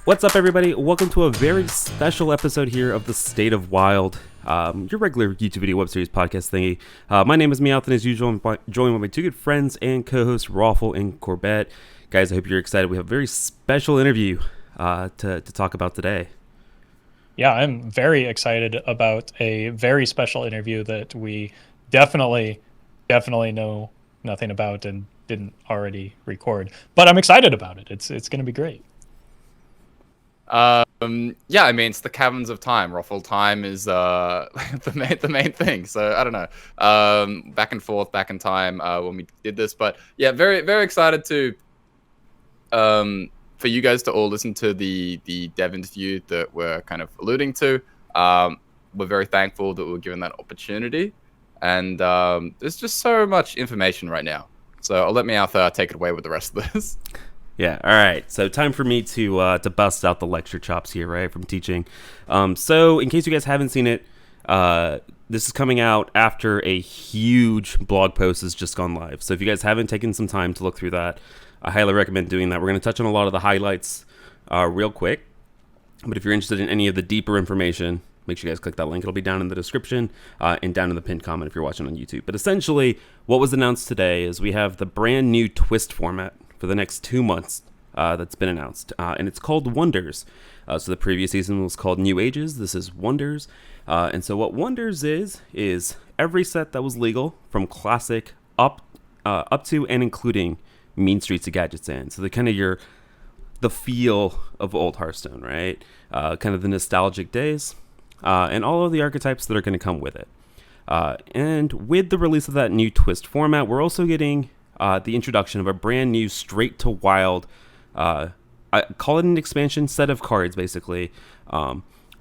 What's up, everybody? Welcome to a very special episode here of the State of Wild, your regular YouTube video web series podcast thingy. My name is Meowth, and as usual, I'm joined with my two good friends and co-hosts, Roffle and Corbett. Guys, I hope you're excited. We have a very special interview to talk about today. Yeah, I'm very excited about a very special interview that we definitely know nothing about and didn't already record. But I'm excited about it. It's going to be great. Yeah, I mean, it's the Caverns of Time. Roffle time is the main thing. So I don't know. Back and forth, back in time when we did this, but yeah, very excited to for you guys to all listen to the dev interview that we're kind of alluding to. We're very thankful that we were given that opportunity, and there's just so much information right now. So I'll let Meowth take it away with the rest of this. Yeah, all right. So time for me to bust out the lecture chops here, right, from teaching. So in case you guys haven't seen it, this is coming out after a huge blog post has just gone live. So if you guys haven't taken some time to look through that, I highly recommend doing that. We're going to touch on a lot of the highlights real quick. But if you're interested in any of the deeper information, make sure you guys click that link. It'll be down in the description and down in the pinned comment if you're watching on YouTube. But essentially, what was announced today is we have the brand new twist format for the next 2 months that's been announced. And it's called Wonders. So the previous season was called New Ages. This is Wonders. And so what Wonders is every set that was legal from Classic up to and including Mean Streets of Gadgetzan. So the kind of the feel of old Hearthstone, right? Kind of the nostalgic days. And all of the archetypes that are going to come with it. And with the release of that new twist format, we're also getting the introduction of a brand new straight to wild, I call it an expansion set of cards, basically,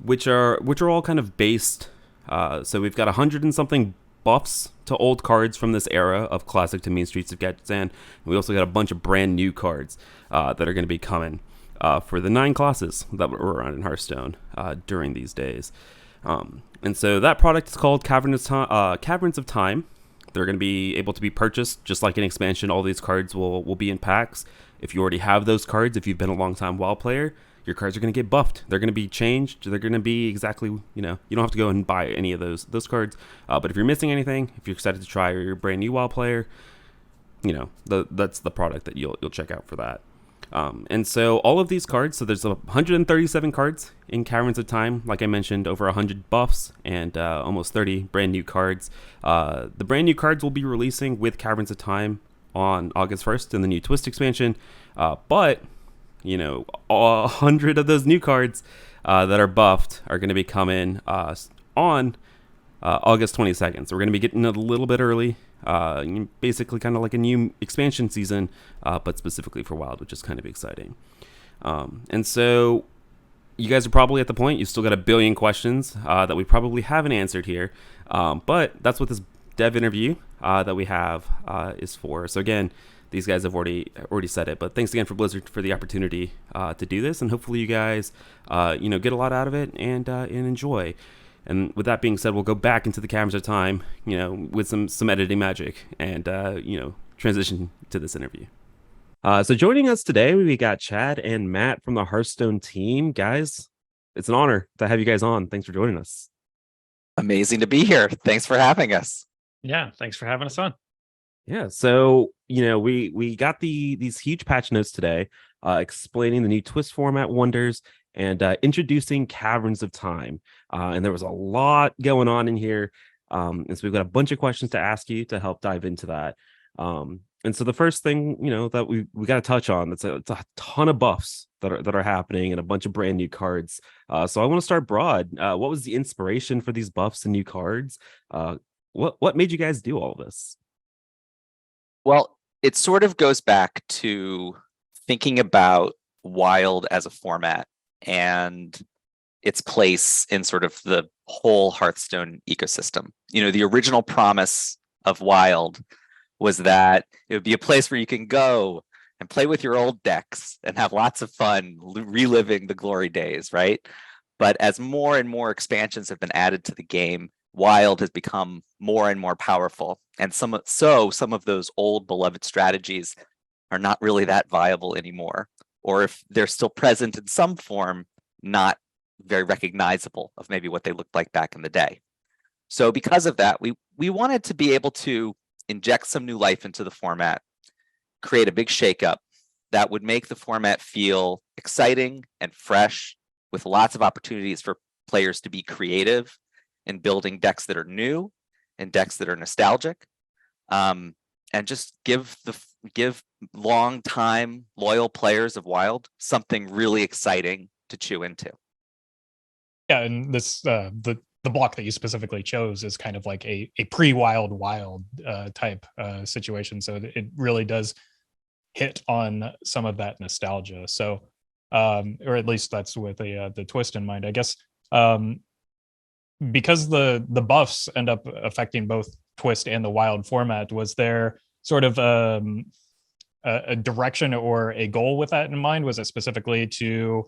which are all kind of based. So we've got 100 and something buffs to old cards from this era of Classic to Mean Streets of Gadgetzan. And we also got a bunch of brand new cards that are going to be coming for the 9 classes that were around in Hearthstone during these days. And so that product is called Caverns of Time. They're going to be able to be purchased just like an expansion. All these cards will be in packs. If you already have those cards, if you've been a long time WoW player, your cards are going to get buffed. They're going to be changed. They're going to be exactly, you don't have to go and buy any of those cards. But if you're missing anything, if you're excited to try or you're a brand new WoW player, that's the product that you'll check out for that. And so all of these cards, so there's 137 cards in Caverns of Time, like I mentioned, over 100 buffs and almost 30 brand new cards. The brand new cards will be releasing with Caverns of Time on August 1st in the new Twist expansion. But 100 of those new cards that are buffed are going to be coming on August 22nd. So we're going to be getting a little bit early. Basically kind of like a new expansion season, but specifically for Wild, which is kind of exciting. And so you guys are probably at the point, you've still got a billion questions that we probably haven't answered here. But that's what this dev interview that we have is for. So again, these guys have already said it, but thanks again for Blizzard for the opportunity to do this. And hopefully you guys, get a lot out of it and enjoy. And with that being said, we'll go back into the Caverns of Time, with some editing magic and, transition to this interview. So joining us today, we got Chad and Matt from the Hearthstone team. Guys, it's an honor to have you guys on. Thanks for joining us. Amazing to be here. Thanks for having us. Yeah, thanks for having us on. Yeah, so, we got these huge patch notes today explaining the new twist format Wonders and introducing Caverns of Time. And there was a lot going on in here. And so we've got a bunch of questions to ask you to help dive into that. And so the first thing, that we got to touch on, it's a ton of buffs that are happening and a bunch of brand new cards. So I want to start broad. What was the inspiration for these buffs and new cards? What made you guys do all this? Well, it sort of goes back to thinking about Wild as a format and its place in sort of the whole Hearthstone ecosystem. The original promise of Wild was that it would be a place where you can go and play with your old decks and have lots of fun reliving the glory days, right? But as more and more expansions have been added to the game, Wild has become more and more powerful. And some of those old beloved strategies are not really that viable anymore. or if they're still present in some form, not very recognizable of maybe what they looked like back in the day. So because of that, we wanted to be able to inject some new life into the format, create a big shakeup that would make the format feel exciting and fresh, with lots of opportunities for players to be creative in building decks that are new and decks that are nostalgic, and just give long time loyal players of Wild something really exciting to chew into. Yeah, and this the block that you specifically chose is kind of like a pre-wild type situation, so it really does hit on some of that nostalgia. So or at least that's with the twist in mind, I guess. Because the buffs end up affecting both twist and the wild format, was there sort of a direction or a goal with that in mind? Was it specifically to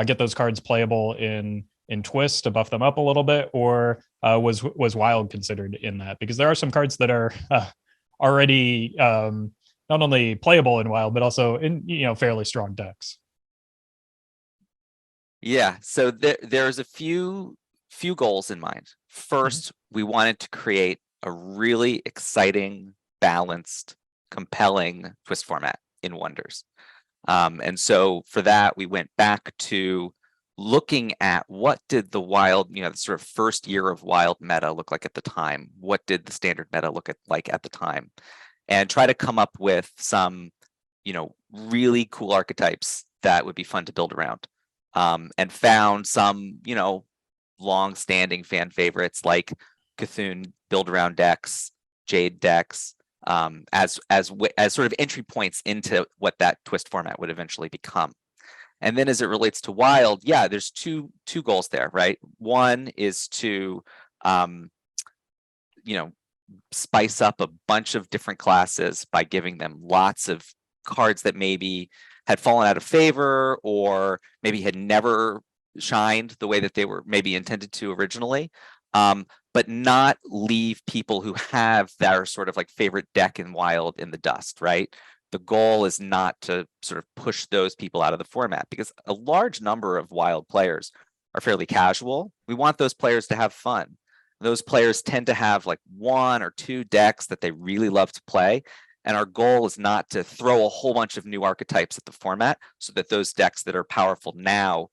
get those cards playable in twist to buff them up a little bit, or was wild considered in that? Because there are some cards that are already not only playable in wild, but also in fairly strong decks. Yeah, so there's a few goals in mind. First, we wanted to create a really exciting, balanced, compelling twist format in Wonders. And so for that, we went back to looking at what did the wild, the sort of first year of wild meta look like at the time? What did the standard meta look like at the time? And try to come up with some, really cool archetypes that would be fun to build around. And found some, long-standing fan favorites like Cthulhu build around decks, Jade decks, as sort of entry points into what that twist format would eventually become. And then as it relates to wild, yeah, there's two goals there, right? One is to spice up a bunch of different classes by giving them lots of cards that maybe had fallen out of favor or maybe had never shined the way that they were maybe intended to originally, but not leave people who have their sort of like favorite deck in wild in the dust, right? The goal is not to sort of push those people out of the format, because a large number of wild players are fairly casual. We want those players to have fun. Those players tend to have like one or two decks that they really love to play. And our goal is not to throw a whole bunch of new archetypes at the format so that those decks that are powerful now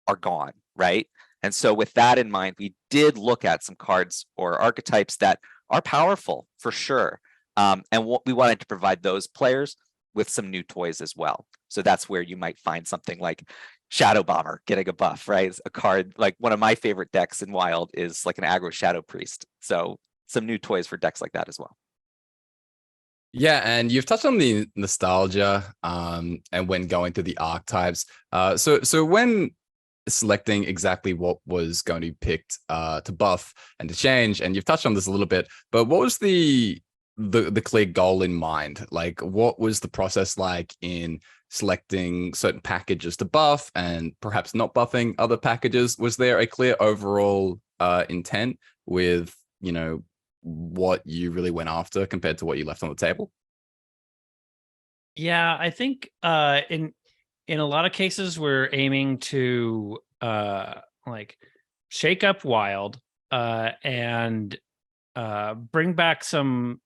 are gone, right? And so with that in mind, we did look at some cards or archetypes that are powerful for sure. And what we wanted to provide those players with some new toys as well. So that's where you might find something like Shadow Bomber getting a buff, right? It's a card, like one of my favorite decks in Wild is like an aggro Shadow Priest. So some new toys for decks like that as well. Yeah, and you've touched on the nostalgia and when going through the archetypes. So when selecting exactly what was going to be picked to buff and to change, and you've touched on this a little bit, but what was the clear goal in mind? Like, what was the process like in selecting certain packages to buff and perhaps not buffing other packages? Was there a clear overall intent with, what you really went after compared to what you left on the table? Yeah, I think in a lot of cases we're aiming to like shake up wild and bring back some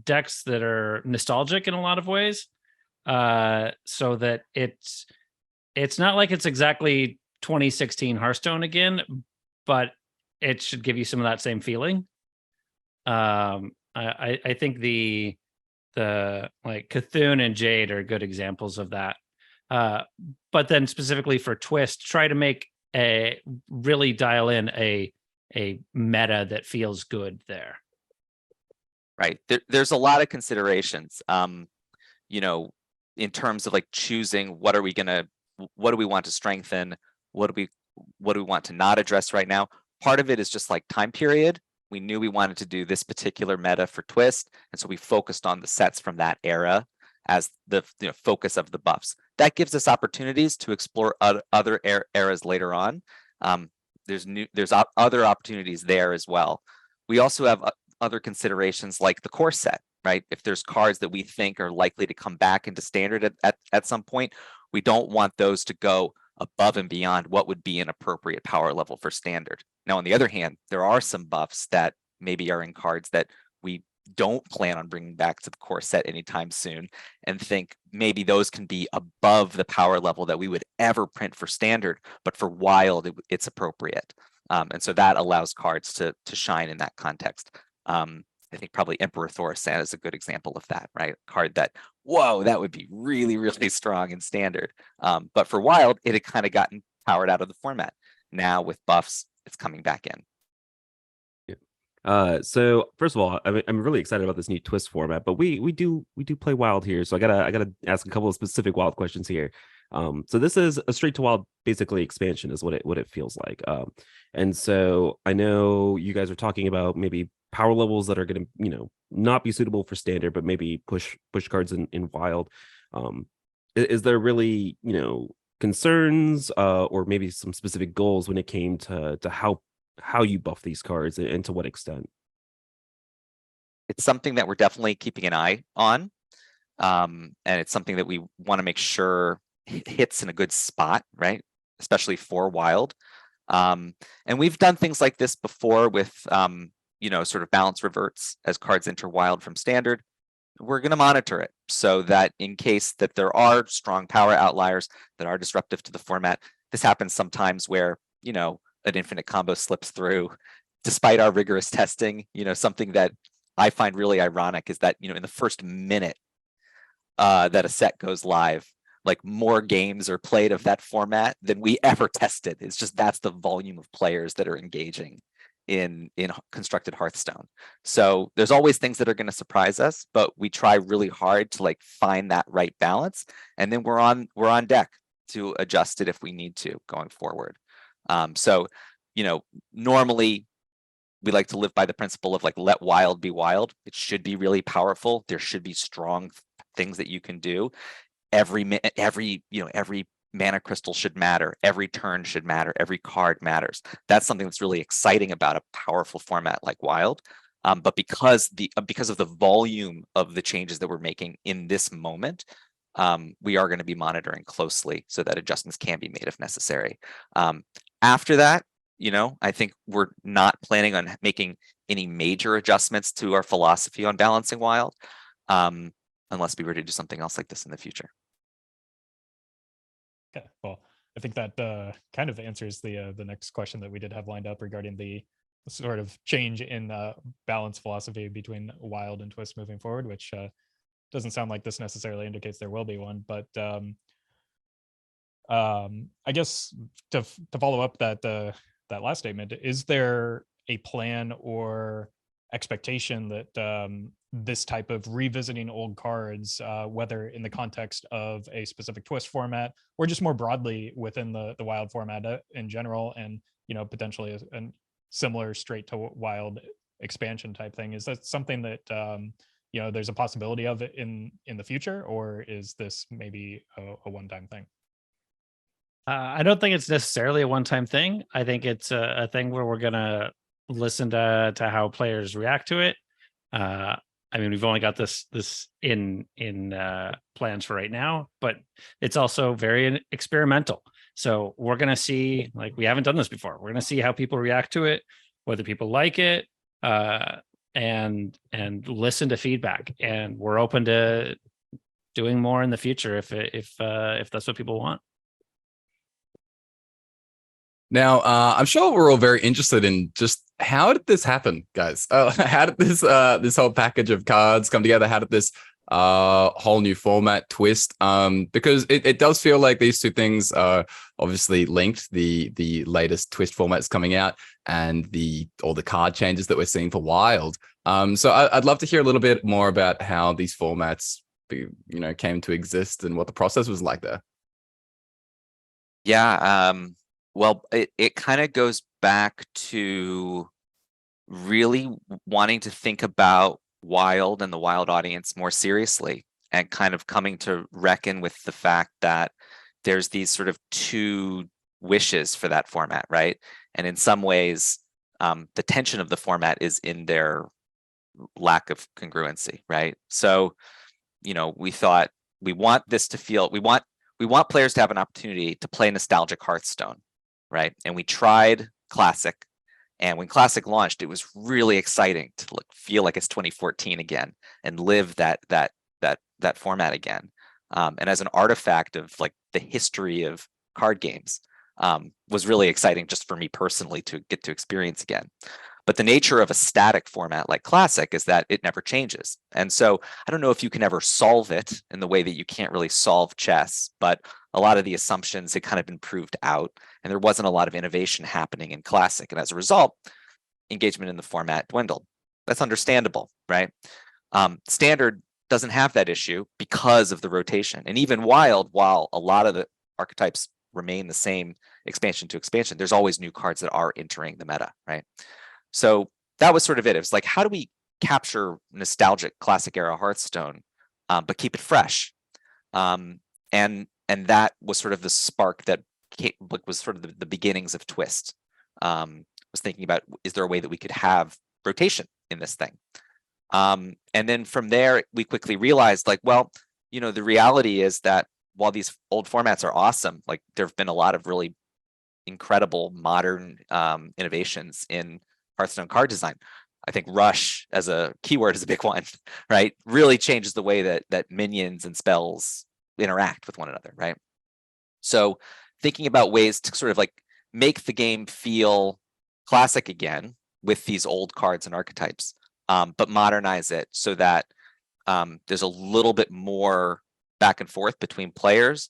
decks that are nostalgic in a lot of ways, so that it's not like it's exactly 2016 Hearthstone again, but it should give you some of that same feeling. I think the like Cthulhu and Jade are good examples of that. But then specifically for twist, try to really dial in a meta that feels good there. Right. There's a lot of considerations, in terms of like choosing what do we want to strengthen? What do we want to not address right now? Part of it is just like time period. We knew we wanted to do this particular meta for twist, and so we focused on the sets from that era as the focus of the buffs. That gives us opportunities to explore other eras later on. There's other opportunities there as well. We also have other considerations like the core set, right? If there's cards that we think are likely to come back into standard at some point, We don't want those to go above and beyond what would be an appropriate power level for standard. Now, on the other hand, there are some buffs that maybe are in cards that we don't plan on bringing back to the core set anytime soon, and think maybe those can be above the power level that we would ever print for standard, but for wild, it's appropriate. And so that allows cards to shine in that context. I think probably Emperor Thorsan is a good example of that, right? A card that, whoa, that would be really, really strong in standard. But for wild, it had kind of gotten powered out of the format. Now with buffs, it's coming back in. So first of all, I'm really excited about this new twist format, but we do play wild here, so I gotta ask a couple of specific wild questions here. So this is a straight to wild basically expansion is what it feels like. And so I know you guys are talking about maybe power levels that are going to not be suitable for standard, but maybe push cards in wild. Is there really concerns or maybe some specific goals when it came to how you buff these cards and to what extent? It's something that we're definitely keeping an eye on, and it's something that we want to make sure hits in a good spot, right? Especially for wild. And we've done things like this before with sort of balance reverts as cards enter wild from standard. We're going to monitor it so that in case that there are strong power outliers that are disruptive to the format. This happens sometimes where an infinite combo slips through despite our rigorous testing. Something that I find really ironic is that in the first minute that a set goes live, like more games are played of that format than we ever tested. It's just that's the volume of players that are engaging in constructed Hearthstone. So there's always things that are going to surprise us, but we try really hard to find that right balance, and then we're on deck to adjust it if we need to going forward. So normally we like to live by the principle of let wild be wild. It should be really powerful. There should be strong things that you can do. Every mana crystal should matter. Every turn should matter. Every card matters. That's something that's really exciting about a powerful format like wild. But because of the volume of the changes that we're making in this moment, we are going to be monitoring closely so that adjustments can be made if necessary. After that, I think we're not planning on making any major adjustments to our philosophy on balancing wild, unless we were to do something else like this in the future. Okay, well, I think that kind of answers the next question that we did have lined up regarding the sort of change in balance philosophy between wild and twist moving forward, which doesn't sound like this necessarily indicates there will be one. But I guess to follow up that last statement, is there a plan or expectation that this type of revisiting old cards, whether in the context of a specific twist format or just more broadly within the wild format in general, and potentially a similar straight to wild expansion type thing, is that something that there's a possibility of it in the future, or is this maybe a one-time thing? I don't think it's necessarily a one-time thing. I think it's a thing where we're gonna listen to how players react to it. I mean, we've only got this in plans for right now, but it's also very experimental. So we're gonna see, we haven't done this before. We're gonna see how people react to it, whether people like it, and listen to feedback. And we're open to doing more in the future if that's what people want. Now, I'm sure we're all very interested in just how did this happen, guys? How did this whole package of cards come together? How did this whole new format twist? Because it does feel like these two things are obviously linked. The latest twist formats coming out and all the card changes that we're seeing for wild. So I'd love to hear a little bit more about how these formats came to exist and what the process was like there. Yeah. Well, it kind of goes back to really wanting to think about wild and the wild audience more seriously, and kind of coming to reckon with the fact that there's these sort of two wishes for that format, right? And in some ways, the tension of the format is in their lack of congruency, right? So, we thought we want this to feel, we want we want players to have an opportunity to play nostalgic Hearthstone, right? And we tried Classic, and when Classic launched, it was really exciting to feel like it's 2014 again and live that format again. And as an artifact of like the history of card games, was really exciting just for me personally to get to experience again. But the nature of a static format like Classic is that it never changes. And so I don't know if you can ever solve it in the way that you can't really solve chess, but a lot of the assumptions had kind of been proved out, and there wasn't a lot of innovation happening in Classic. And as a result, engagement in the format dwindled. That's understandable, right? Standard doesn't have that issue because of the rotation. And even Wild, while a lot of the archetypes remain the same expansion to expansion, there's always new cards that are entering the meta, right? So that was sort of it. It was like, how do we capture nostalgic Classic era Hearthstone, but keep it fresh? And that was sort of the spark that was sort of the beginnings of Twist. Was thinking about, is there a way that we could have rotation in this thing? And then from there, we quickly realized, like, well, the reality is that while these old formats are awesome, like there have been a lot of really incredible modern innovations in Hearthstone card design. I think Rush as a keyword is a big one, right? Really changes the way that minions and spells interact with one another, right? So thinking about ways to sort of like make the game feel classic again with these old cards and archetypes, but modernize it so that there's a little bit more back and forth between players.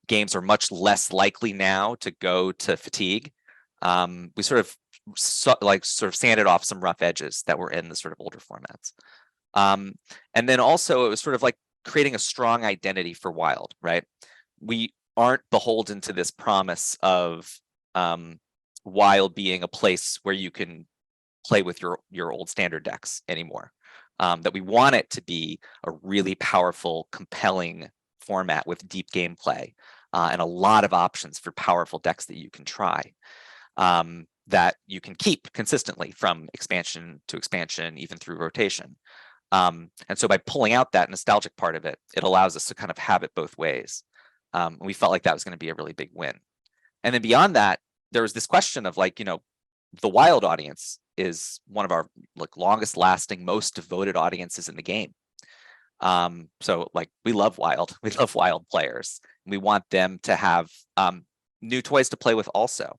Games are much less likely now to go to fatigue. We sort of sanded off some rough edges that were in the sort of older formats. And then also it was sort of like creating a strong identity for Wild, right? We aren't beholden to this promise of Wild being a place where you can play with your old standard decks anymore. That we want it to be a really powerful, compelling format with deep gameplay and a lot of options for powerful decks that you can try. That you can keep consistently from expansion to expansion, even through rotation. And so by pulling out that nostalgic part of it, it allows us to kind of have it both ways. We felt like that was going to be a really big win. And then beyond that, there was this question of like, the Wild audience is one of our like longest lasting, most devoted audiences in the game. So like we love Wild, we love Wild players. We want them to have new toys to play with also.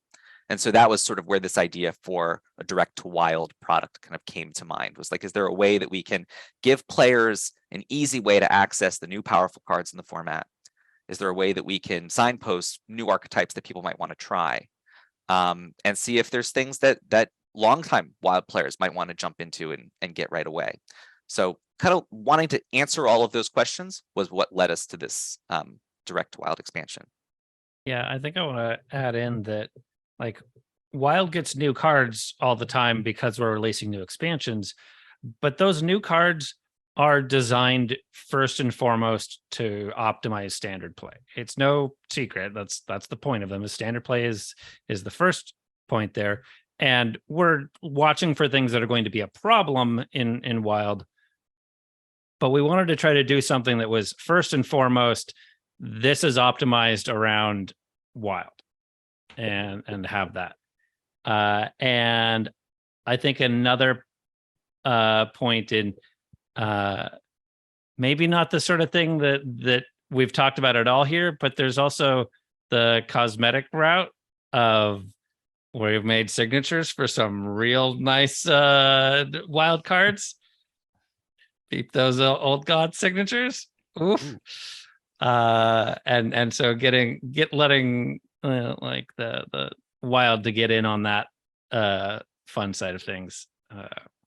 And so that was sort of where this idea for a direct to Wild product kind of came to mind, was like, is there a way that we can give players an easy way to access the new powerful cards in the format? Is there a way that we can signpost new archetypes that people might want to try? And see if there's things that longtime Wild players might want to jump into and get right away. So kind of wanting to answer all of those questions was what led us to this direct to Wild expansion. Yeah, I think I want to add in that like Wild gets new cards all the time because we're releasing new expansions, but those new cards are designed first and foremost to optimize standard play. It's no secret. That's the point of them. Is standard play is the first point there. And we're watching for things that are going to be a problem in Wild. But we wanted to try to do something that was first and foremost, this is optimized around Wild and have that. And I think another point in maybe not the sort of thing that we've talked about at all here, but there's also the cosmetic route of where we've made signatures for some real nice Wild cards. Beep those old god signatures. Oof. And so letting like the Wild to get in on that fun side of things.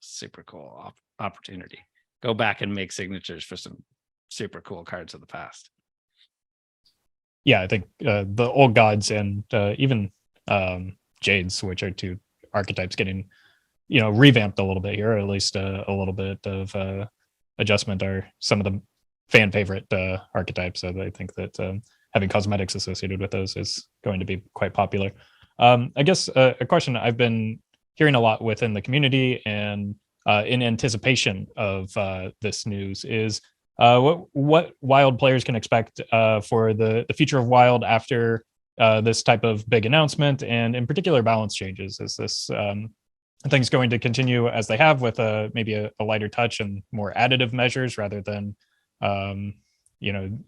Super cool opportunity. Go back and make signatures for some super cool cards of the past. Yeah, I think the old gods and even Jades, which are two archetypes getting revamped a little bit here, or at least a little bit of adjustment, are some of the fan favorite archetypes. So I think that having cosmetics associated with those is going to be quite popular. I guess a question I've been hearing a lot within the community and in anticipation of this news is what Wild players can expect for the future of Wild after this type of big announcement, and in particular balance changes. Is this things going to continue as they have with maybe a lighter touch and more additive measures rather than you know,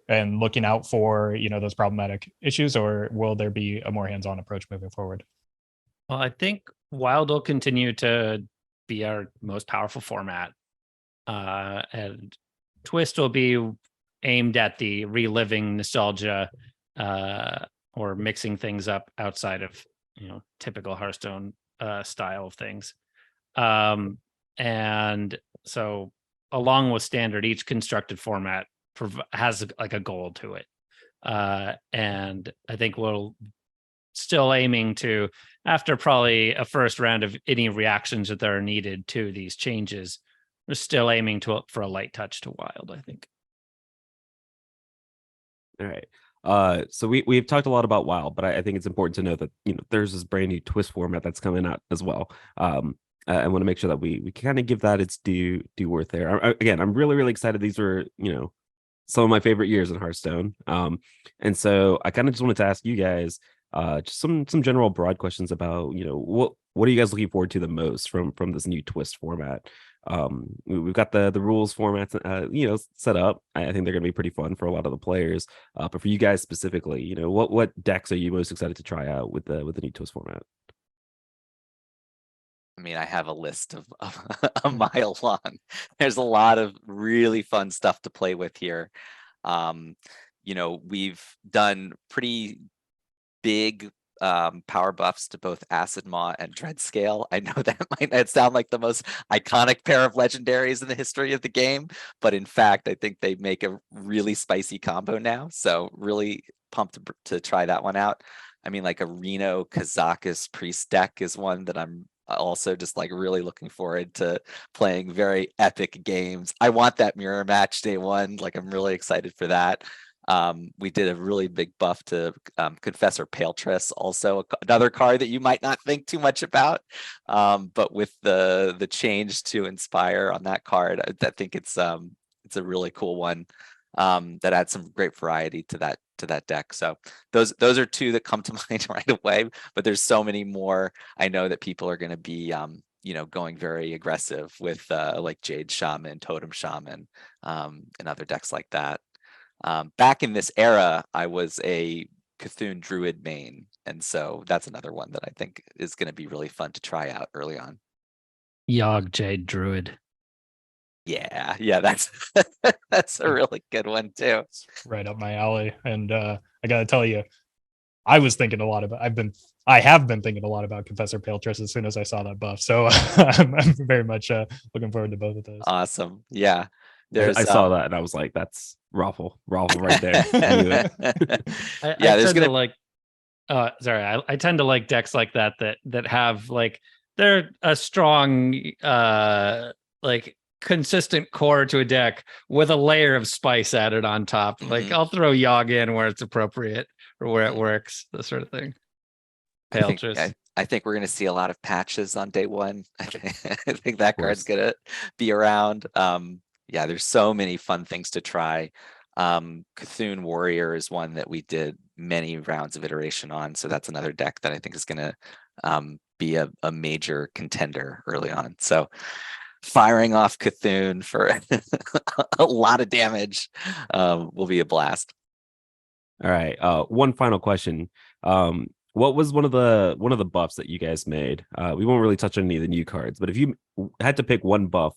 and looking out for those problematic issues, or will there be a more hands-on approach moving forward? Well, I think Wild will continue to be our most powerful format, and Twist will be aimed at the reliving nostalgia, or mixing things up outside of typical Hearthstone style of things. And so, along with standard, each constructed format has like a goal to it, and I think we'll still aiming to, after probably a first round of any reactions that are needed to these changes, we're still aiming for a light touch to Wild, I think. All right. So we've talked a lot about Wild, but I think it's important to know that there's this brand new Twist format that's coming out as well. I want to make sure that we kind of give that its due worth there. Again, I'm really excited. These were some of my favorite years in Hearthstone. And so I kind of just wanted to ask you guys just some general broad questions about what are you guys looking forward to the most from this new Twist format. We've got the rules formats set up. I think they're going to be pretty fun for a lot of the players, but for you guys specifically, what decks are you most excited to try out with the new Twist format? I mean, I have a list of a mile long. There's a lot of really fun stuff to play with here. We've done pretty big power buffs to both Acid Maw and Dreadscale. I know that might not sound like the most iconic pair of legendaries in the history of the game, but in fact, I think they make a really spicy combo now. So really pumped to try that one out. I mean, like a Reno Kazakus Priest deck is one that I'm also just like really looking forward to playing very epic games. I want that mirror match day one. Like I'm really excited for that. We did a really big buff to Confessor Paletress, also another card that you might not think too much about, but with the change to Inspire on that card, I think it's a really cool one that adds some great variety to that deck. So those are two that come to mind right away, but there's so many more. I know that people are going to be going very aggressive with like Jade Shaman, Totem Shaman, and other decks like that. Back in this era, I was a Cthulhu Druid main, and so that's another one that I think is going to be really fun to try out early on. Yogg Jade Druid. Yeah, that's that's a really good one too. It's right up my alley, and I gotta tell you, I have been thinking a lot about Confessor Paletress as soon as I saw that buff. So I'm very much looking forward to both of those. Awesome, yeah. I saw that and I was like, that's Roffle right there. I knew it. There's gonna like. Sorry, I tend to like decks like that have like they're a strong like consistent core to a deck with a layer of spice added on top. Like I'll throw Yogg in where it's appropriate or where it works, this sort of thing. I think we're going to see a lot of patches on day one. I think that card's going to be around. There's so many fun things to try. Cthulhu Warrior is one that we did many rounds of iteration on. So that's another deck that I think is going to be a major contender early on. So firing off Cthulhu for a lot of damage will be a blast. All right. One final question. What was one of the buffs that you guys made? We won't really touch on any of the new cards, but if you had to pick one buff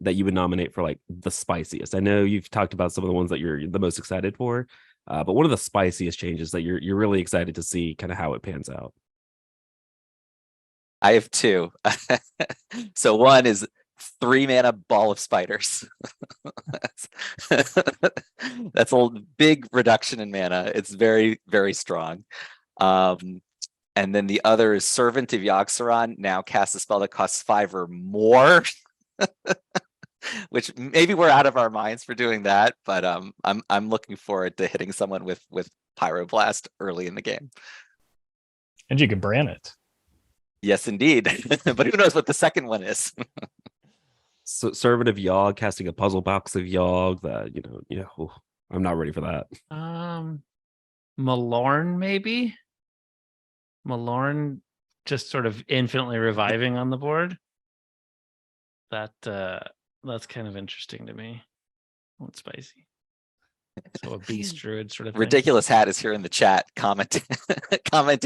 that you would nominate for like the spiciest, I know you've talked about some of the ones that you're the most excited for, but one of the spiciest changes that you're really excited to see kind of how it pans out. I have two. So one is 3-mana Ball of Spiders. That's a big reduction in mana. It's very, very strong. And then the other is Servant of Yogg-Saron. Now cast a spell that costs 5 or more. Which maybe we're out of our minds for doing that, but I'm looking forward to hitting someone with Pyroblast early in the game. And you can brand it. Yes, indeed. But who knows what the second one is? Servant of Yogg casting a puzzle box of Yogg. I'm not ready for that. Malorn, maybe? Malorn just sort of infinitely reviving on the board. That's kind of interesting to me. It's spicy. So a beast druid sort of thing. Ridiculous Hat is here in the chat commenting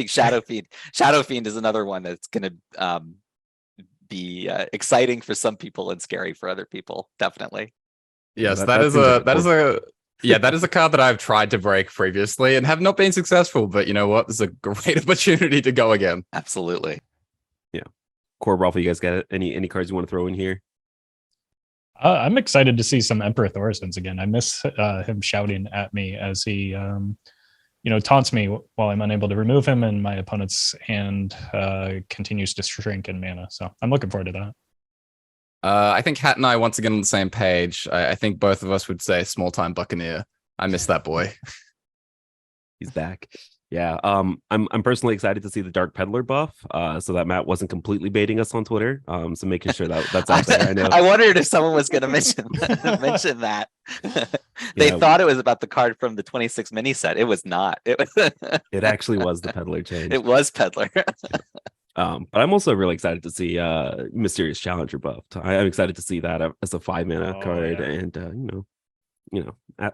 Shadow Fiend. Shadow Fiend is another one that's going to be exciting for some people and scary for other people. Definitely. Yes, that is a card that I've tried to break previously and have not been successful. But you know what? This is a great opportunity to go again. Absolutely. Yeah. Corb, Roffle, you guys got any cards you want to throw in here? I'm excited to see some Emperor Thorisons again. I miss him shouting at me as he, taunts me while I'm unable to remove him, and my opponent's hand continues to shrink in mana. So I'm looking forward to that. I think Hat and I once again on the same page. I think both of us would say small time Buccaneer. I miss that boy. He's back. Yeah. I'm personally excited to see the Dark Peddler buff. So that Matt wasn't completely baiting us on Twitter. So making sure that's out there. I know. I wondered if someone was going to mention that. They thought it was about the card from the 26 mini set. It was not. It actually was the Peddler change. It was Peddler. But I'm also really excited to see Mysterious Challenger buffed. I'm excited to see that as a 5 mana card, and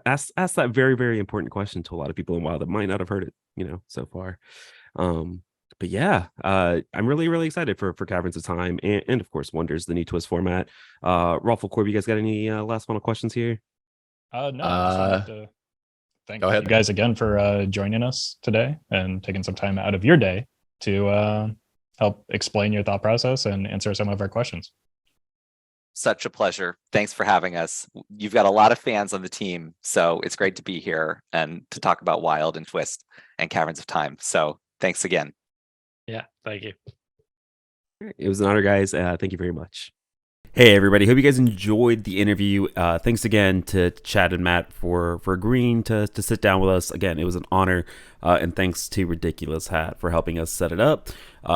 ask that very, very important question to a lot of people in WoW that might not have heard it, so far. But yeah, I'm really, really excited for Caverns of Time and of course Wonders, the new twist format. Roffle, Corb, you guys got any last final questions here? No, I just wanted to thank you guys again for joining us today and taking some time out of your day to help explain your thought process and answer some of our questions. Such a pleasure. Thanks for having us. You've got a lot of fans on the team, so it's great to be here and to talk about Wild and Twist and Caverns of Time. So thanks again. Yeah, thank you. It was an honor, guys. Thank you very much. Hey, everybody. Hope you guys enjoyed the interview. Thanks again to Chad and Matt for agreeing to sit down with us. Again, it was an honor. And thanks to Ridiculous Hat for helping us set it up.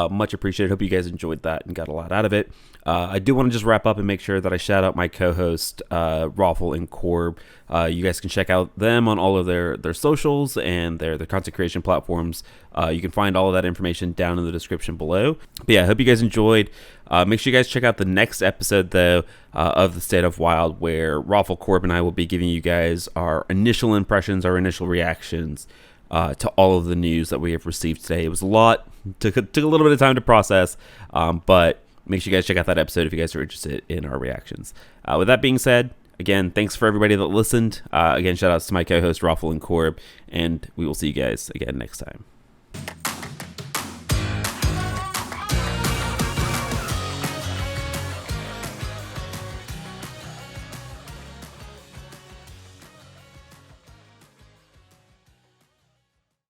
Much appreciated. Hope you guys enjoyed that and got a lot out of it. I do want to just wrap up and make sure that I shout out my co-host, Roffle and Corb. You guys can check out them on all of their socials and their content creation platforms. You can find all of that information down in the description below. But yeah, I hope you guys enjoyed. Make sure you guys check out the next episode, though, of the State of Wild, where Roffle, Corb, and I will be giving you guys our initial impressions, our initial reactions to all of the news that we have received today. It was a lot. Took a little bit of time to process, but make sure you guys check out that episode if you guys are interested in our reactions. With that being said, again, thanks for everybody that listened. Again, shout outs to my co-host Roffle and Corb, and we will see you guys again next time.